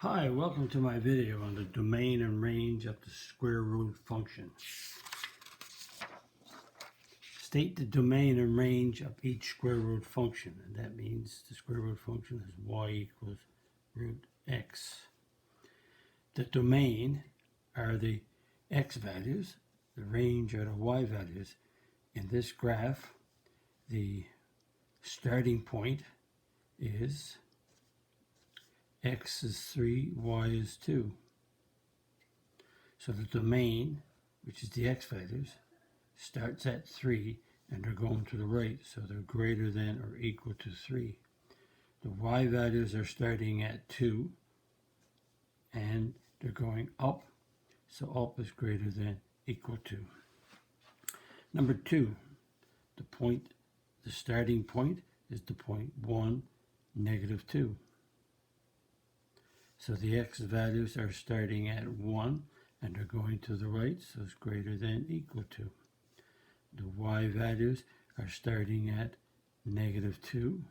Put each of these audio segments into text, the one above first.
Hi, welcome to my video on the domain and range of the square root function. State the domain and range of each square root function, and that means the square root function is y equals root x. The domain are the x values, the range are the y values. In this graph, the starting point is x is 3, y is 2. So the domain, which is the x values, starts at 3 and they're going to the right, so they're greater than or equal to 3. The y values are starting at 2 and they're going up, so up is greater than equal to. Number 2, the starting point is the point 1, negative 2. So the x values are starting at 1 and they're going to the right, so it's greater than equal to. The y values are starting at negative 2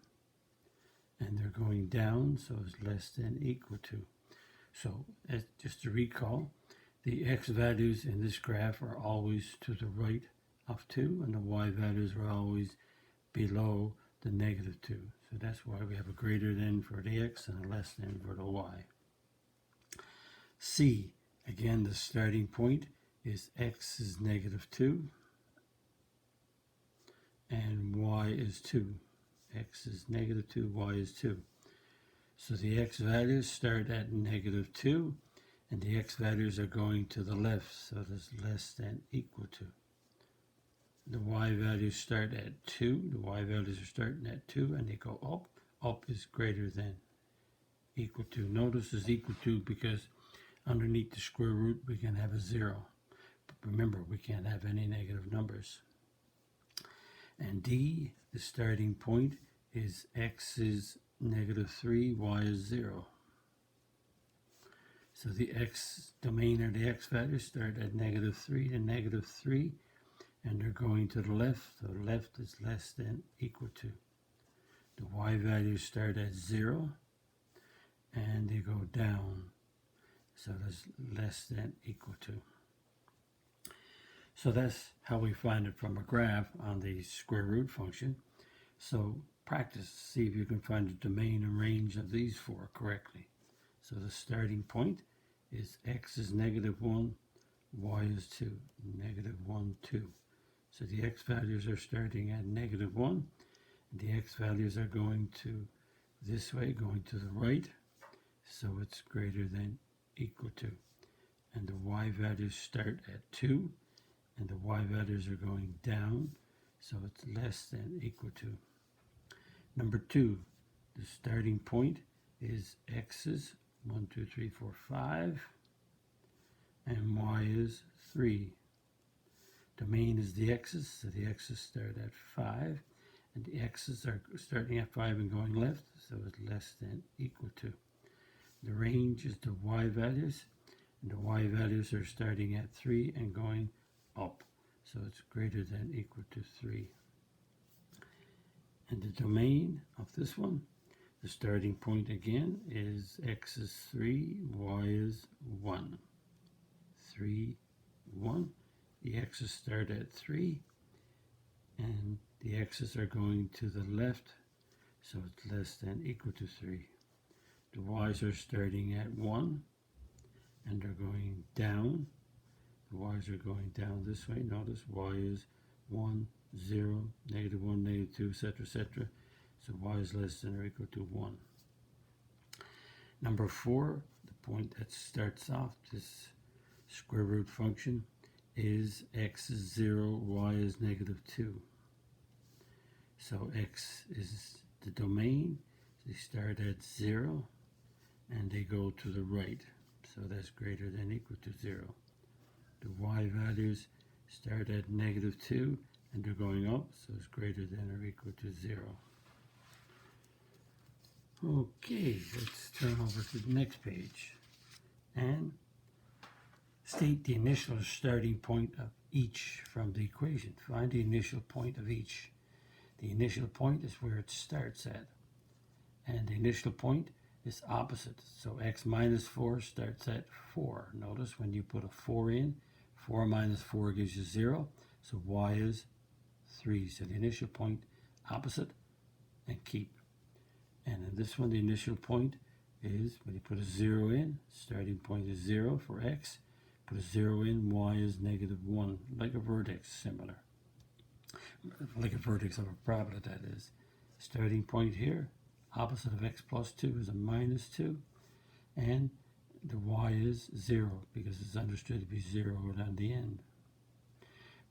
and they're going down, so it's less than equal to. So just to recall, the x values in this graph are always to the right of 2 and the y values are always below the negative 2. So that's why we have a greater than for the x and a less than for the y. C, again, the starting point is x is negative 2 and y is 2. X is negative 2, y is 2. So the x values start at negative 2 and the x values are going to the left, so there's less than equal to. The y values start at 2, the y values are starting at 2 and they go up. Up is greater than equal to. Notice is equal to because underneath the square root we can have a 0. But remember, we can't have any negative numbers. And D, the starting point is x is negative 3, y is 0. So the x domain or the x values start at negative 3 to negative 3 and they're going to the left, so left is less than equal to. The y values start at 0 and they go down, so that's less than equal to. So that's how we find it from a graph on the square root function. So practice, see if you can find the domain and range of these four correctly. So the starting point is x is negative 1, y is 2, negative 1, 2. So the x values are starting at negative 1, and the x values are going to this way, going to the right, so it's greater than equal to. And the y values start at 2, and the y values are going down, so it's less than equal to. Number 2, the starting point is x's 1, 2, 3, 4, 5, and y is 3. Domain is the x's, so the x's start at 5, and the x's are starting at 5 and going left, so it's less than equal to. The range is the y values, and the y values are starting at 3 and going up, so it's greater than equal to 3. And the domain of this one, the starting point again is x is 3, y is 1. 3, 1. The x's start at 3 and the x's are going to the left, so it's less than equal to 3. The y's are starting at 1 and they're going down. The y's are going down this way. Notice y is 1, 0, negative 1, negative 2, etc., etc. So y is less than or equal to 1. Number 4, the point that starts off this square root function is x is 0, y is negative 2. So x is the domain. They start at 0 and they go to the right. So that's greater than equal to 0. The y values start at negative 2 and they're going up, so it's greater than or equal to 0. Okay, let's turn over to the next page and state the initial starting point of each from the equation. Find the initial point of each. The initial point is where it starts at, and the initial point is opposite. So x minus 4 starts at 4. Notice when you put a 4 in, 4 minus 4 gives you 0. So y is 3. So the initial point opposite and keep. And in this one, the initial point is when you put a 0 in, starting point is 0 for x. Put a 0 in, y is -1, like a vertex, similar. Like a vertex of a parabola, that is. Starting point here, opposite of x plus 2 is a -2, and the y is 0 because it's understood to be 0 on the end.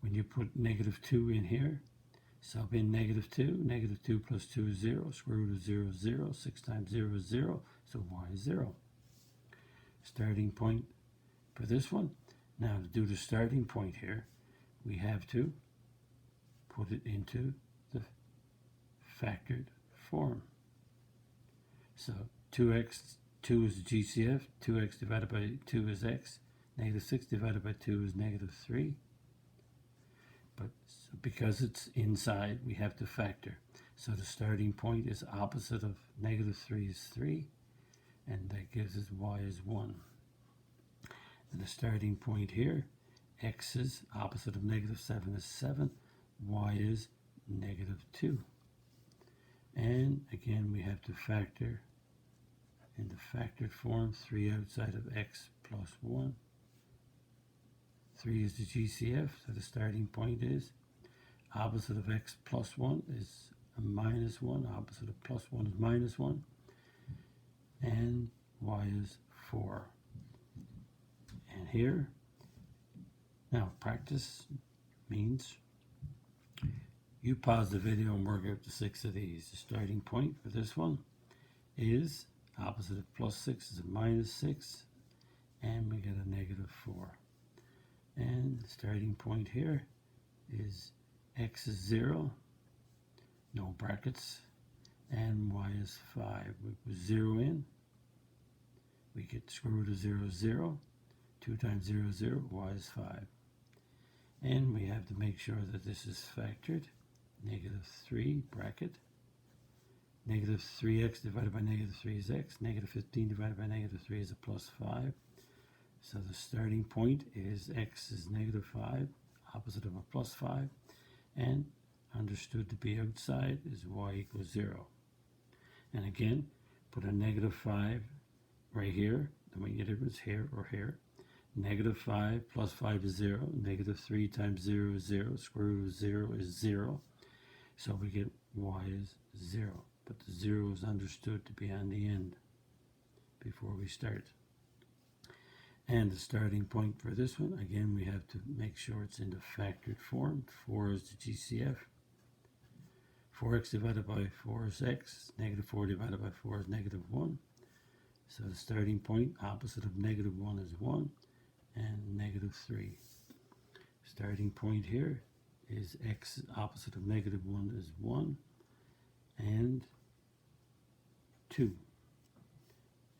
When you put -2 in here, sub in -2, -2 plus 2 is 0, square root of 0 is 0, 6 times 0 is 0, so y is 0. Starting point for this one. Now to do the starting point here, we have to put it into the factored form. So 2x, 2 is the GCF, 2x divided by 2 is x, -6 divided by 2 is -3. But because it's inside, we have to factor. So the starting point is opposite of -3 is 3, and that gives us y is 1. And the starting point here, x is opposite of -7 is 7, y is -2. And again, we have to factor in the factored form, 3 outside of x plus 1. 3 is the GCF, so the starting point is opposite of x plus 1 is a -1, opposite of plus 1 is -1, and y is 4. And here, now practice means you pause the video and work out the 6 of these. The starting point for this one is opposite of +6 is a -6, and we get a -4. And the starting point here is x is 0, no brackets, and y is 5. We put 0 in, we get square root of 0 is 0, 2 times 0 is 0, y is 5. And we have to make sure that this is factored. -3 bracket, -3x divided by -3 is x, -15 divided by -3 is a +5. So the starting point is x is -5, opposite of a +5, and understood to be outside is y equals 0. And again, put a -5 right here, the way you do is here or here. -5 plus 5 is 0, -3 times 0 is 0, square root of 0 is 0. So we get y is 0, but the 0 is understood to be on the end before we start. And the starting point for this one, again, we have to make sure it's in the factored form. 4 is the GCF. 4x divided by 4 is x. -4 divided by 4 is -1. So the starting point, opposite of -1 is 1, and -3. Starting point here is x, opposite of -1 is 1, and 2.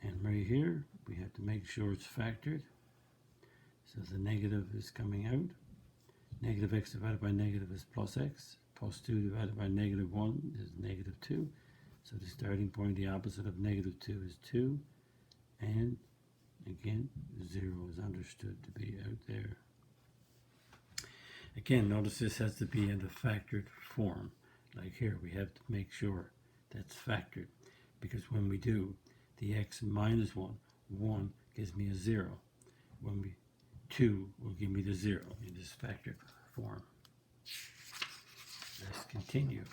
And right here, we have to make sure it's factored. So the negative is coming out. -x divided by negative is +x. +2 divided by -1 is -2. So the starting point, the opposite of -2 is 2. And again, 0 is understood to be out there. Again, notice this has to be in the factored form. Like here, we have to make sure that's factored. Because when we do, the x minus 1, 1 gives me a 0. When we 2 will give me the 0 in this factored form. Let's continue.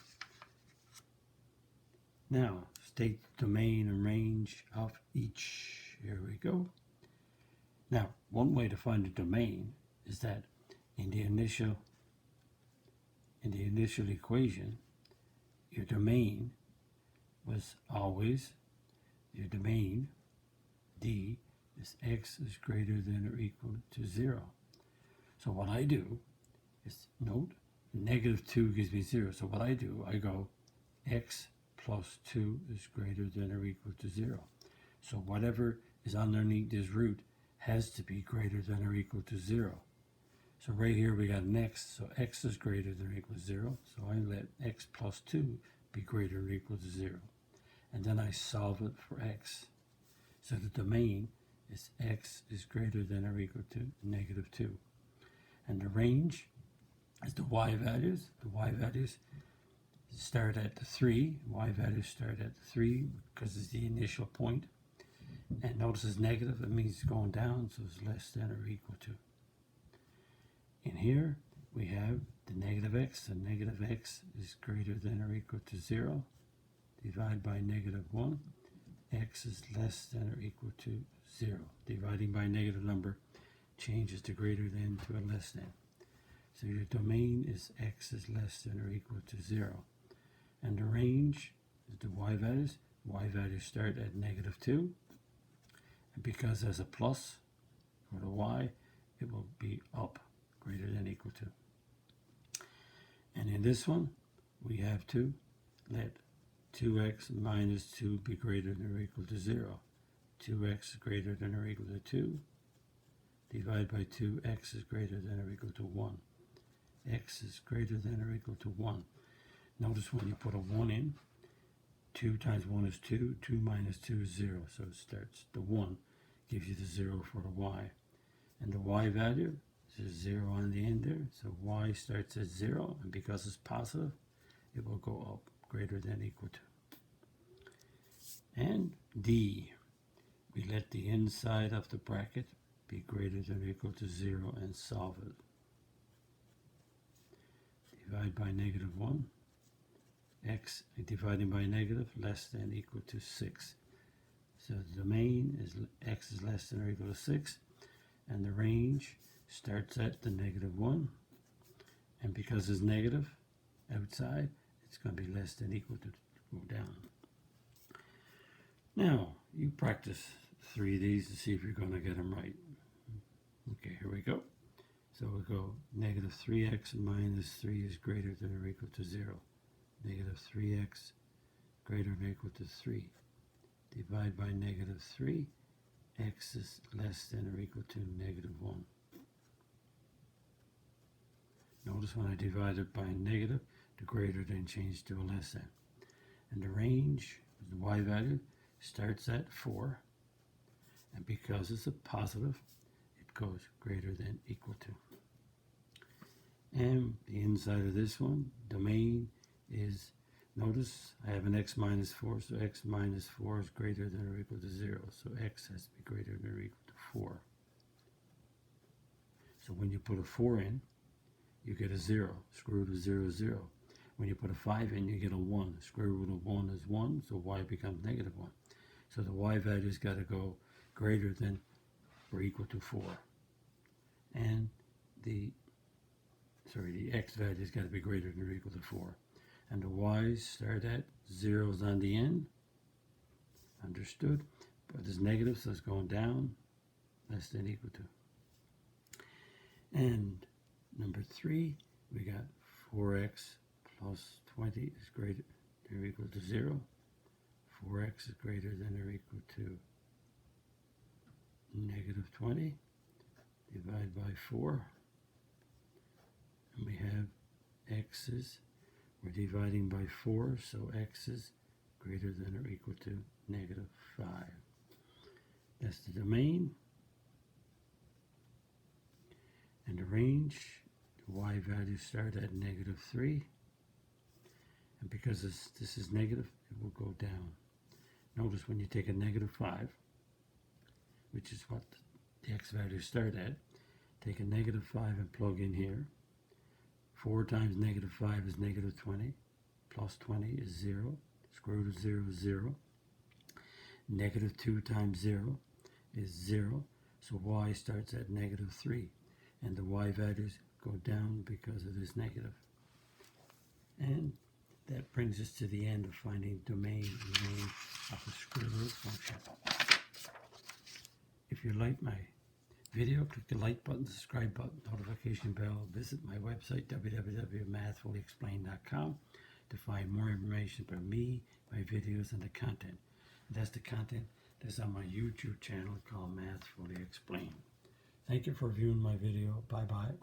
Now, state the domain and range of each. Here we go. Now, one way to find the domain is that in the initial equation, your domain was always, your domain, D, is x is greater than or equal to 0. So what I do is, note, -2 gives me 0. So what I do, I go x plus 2 is greater than or equal to 0. So whatever is underneath this root has to be greater than or equal to 0. So right here we got an x, so x is greater than or equal to 0. So I let x plus 2 be greater or equal to 0. and then I solve it for x. So the domain is x is greater than or equal to -2. And the range is the y values. The y values start at the 3. Y values start at the 3 because it's the initial point. And notice it's negative. It means it's going down, so it's less than or equal to. In here, we have the negative x. And negative x is greater than or equal to 0. Divide by -1. X is less than or equal to 0. Dividing by a negative number changes the greater than to a less than. So your domain is x is less than or equal to 0. And the range is the y values. Y values start at -2. And because there's a plus for the y, it will be up, greater than or equal to. And in this one, we have to let 2x minus 2 be greater than or equal to 0. 2x is greater than or equal to 2. Divide by 2, x is greater than or equal to 1. X is greater than or equal to 1. Notice when you put a 1 in, 2 times 1 is 2, 2 minus 2 is 0. So it starts, the 1 gives you the 0 for the y. And the y value is 0 on the end there. So y starts at 0, and because it's positive, it will go up, greater than or equal to. And D, we let the inside of the bracket be greater than or equal to 0 and solve it. Divide by -1. X dividing by negative less than or equal to 6. So the domain is x is less than or equal to 6. And the range starts at the -1. And because it's negative outside, it's going to be less than or equal to go down. Now, you practice 3 of these to see if you're going to get them right. Okay, here we go. So we'll go -3x minus 3 is greater than or equal to 0. -3x greater than or equal to 3. Divide by -3. X is less than or equal to -1. Notice when I divide it by negative, the greater than changed to a less than. And the range, the y value, starts at 4. And because it's a positive, it goes greater than equal to. And the inside of this one, domain is, notice I have an x minus 4, so x minus 4 is greater than or equal to 0. So x has to be greater than or equal to 4. So when you put a 4 in, you get a 0. Square root of 0 is 0. When you put a 5 in, you get a 1. Square root of 1 is 1, so y becomes -1. So the y value's got to go greater than or equal to 4. And the x value's got to be greater than or equal to 4. And the y's start at 0's on the end. Understood? But it's negative, so it's going down, less than or equal to. And number 3, we got 4x plus 20 is greater than or equal to 0. 4x is greater than or equal to -20. Divide by 4. And we have x's. We're dividing by 4, so x is greater than or equal to -5. That's the domain. And the range, the y values start at -3. And because this is negative, it will go down. Notice when you take a -5, which is what the x values start at, take a -5 and plug in here. 4 times -5 is -20, plus 20 is 0, square root of 0 is 0. -2 times 0 is 0, so y starts at -3, and the y values go down because it is negative. And that brings us to the end of finding domain and range of the square root function. If you like my video, click the like button, subscribe button, notification bell. Visit my website, www.mathfullyexplained.com, to find more information about me, my videos, and the content. And that's the content that's on my YouTube channel called Math Fully Explained. Thank you for viewing my video. Bye-bye.